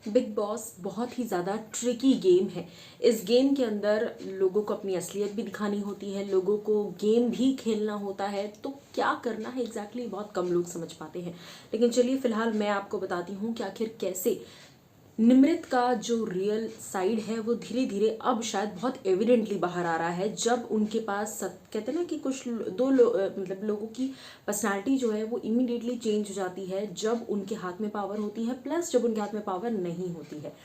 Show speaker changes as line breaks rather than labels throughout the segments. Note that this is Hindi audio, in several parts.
बिग बॉस बहुत ही ज़्यादा ट्रिकी गेम है। इस गेम के अंदर लोगों को अपनी असलियत भी दिखानी होती है, लोगों को गेम भी खेलना होता है। तो क्या करना है एग्जैक्टली बहुत कम लोग समझ पाते हैं। लेकिन चलिए फिलहाल मैं आपको बताती हूँ कि आखिर कैसे निमृत का जो रियल साइड है वो धीरे धीरे अब शायद बहुत एविडेंटली बाहर आ रहा है। जब उनके पास कहते हैं ना कि कुछ मतलब लोगों की पर्सनालिटी जो है वो इमीडिएटली चेंज हो जाती है जब उनके हाथ में पावर होती है, प्लस जब उनके हाथ में पावर नहीं होती है।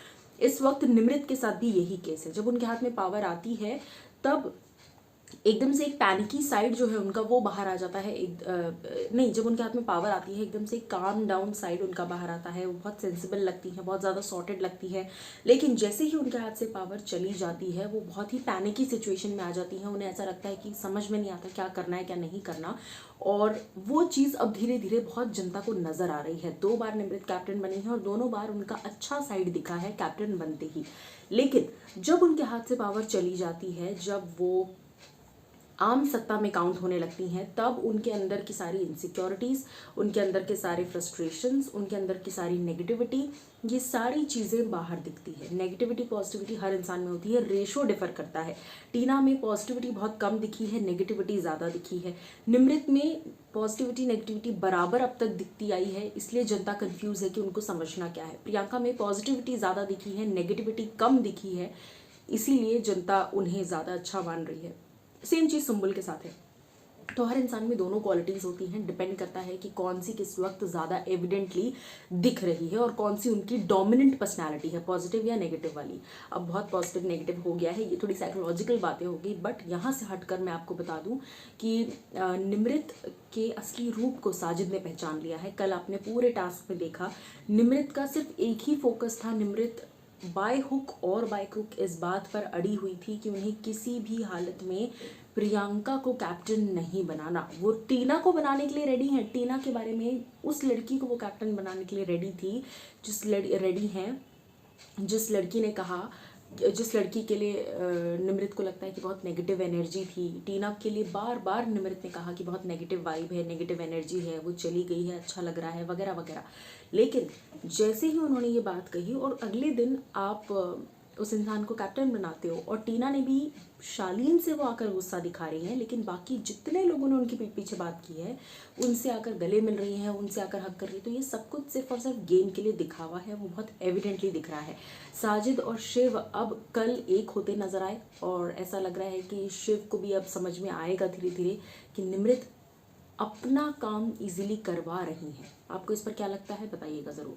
इस वक्त निमृत के साथ भी यही केस है। जब उनके हाथ में पावर आती है तब एकदम से एक पैनिकी साइड जो है उनका वो बाहर आ जाता है। नहीं, जब उनके हाथ में पावर आती है एकदम से काम डाउन साइड उनका बाहर आता है। वो बहुत सेंसिबल लगती है, बहुत ज़्यादा सॉर्टेड लगती है। लेकिन जैसे ही उनके हाथ से पावर चली जाती है वो बहुत ही पैनिकी सिचुएशन में आ जाती है। उन्हें ऐसा लगता है कि समझ में नहीं आता क्या करना है क्या नहीं करना। और वो चीज़ अब धीरे धीरे बहुत जनता को नज़र आ रही है। 2 बार निमृत कैप्टन बनी है और दोनों बार उनका अच्छा साइड दिखा है कैप्टन बनते ही। लेकिन जब उनके हाथ से पावर चली जाती है, जब वो आम सत्ता में काउंट होने लगती हैं, तब उनके अंदर की सारी इनसिक्योरिटीज़, उनके अंदर के सारे फ्रस्ट्रेशंस, उनके अंदर की सारी नेगेटिविटी, ये सारी चीज़ें बाहर दिखती है। नेगेटिविटी पॉजिटिविटी हर इंसान में होती है, रेशो डिफर करता है। टीना में पॉजिटिविटी बहुत कम दिखी है, नेगेटिविटी ज़्यादा दिखी है। निमृत में पॉजिटिविटी नेगेटिविटी बराबर अब तक दिखती आई है, इसलिए जनता कंफ्यूज है कि उनको समझना क्या है। प्रियंका में पॉजिटिविटी ज़्यादा दिखी है, नेगेटिविटी कम दिखी है, इसीलिए जनता उन्हें ज़्यादा अच्छा मान रही है। सेम चीज़ सुम्बुल के साथ है। तो हर इंसान में दोनों क्वालिटीज़ होती हैं, डिपेंड करता है कि कौन सी किस वक्त ज़्यादा एविडेंटली दिख रही है और कौन सी उनकी डोमिनेंट पर्सनालिटी है, पॉजिटिव या नेगेटिव वाली। अब बहुत पॉजिटिव नेगेटिव हो गया है, ये थोड़ी साइकोलॉजिकल बातें हो गई, बट यहाँ से हटकर मैं आपको बता दूं कि निमृत के असली रूप को साजिद ने पहचान लिया है। कल आपने पूरे टास्क में देखा, निमृत का सिर्फ एक ही फोकस था। निमृत बाय हुक और बाय क्रुक इस बात पर अड़ी हुई थी कि उन्हें किसी भी हालत में प्रियंका को कैप्टन नहीं बनाना। वो टीना को बनाने के लिए रेडी हैं, टीना के बारे में, उस लड़की को वो कैप्टन बनाने के लिए रेडी थी जिस लड़की ने कहा, जिस लड़की के लिए निमृत को लगता है कि बहुत नेगेटिव एनर्जी थी। टीना के लिए बार बार निमृत ने कहा कि बहुत नेगेटिव वाइब है, नेगेटिव एनर्जी है, वो चली गई है, अच्छा लग रहा है, वगैरह वगैरह। लेकिन जैसे ही उन्होंने ये बात कही और अगले दिन आप उस इंसान को कैप्टन बनाते हो, और टीना ने भी शालीन से वो आकर गुस्सा दिखा रही हैं, लेकिन बाकी जितने लोगों ने उनके पीठ पीछे बात की है उनसे आकर गले मिल रही हैं, उनसे आकर हक कर रही है, तो ये सब कुछ सिर्फ और सिर्फ गेम के लिए दिखावा है। वो बहुत एविडेंटली दिख रहा है। साजिद और शिव अब कल एक होते नजर आए और ऐसा लग रहा है कि शिव को भी अब समझ में आएगा धीरे धीरे कि निमृत अपना काम इजीली करवा रही हैं। आपको इस पर क्या लगता है, बताइएगा ज़रूर।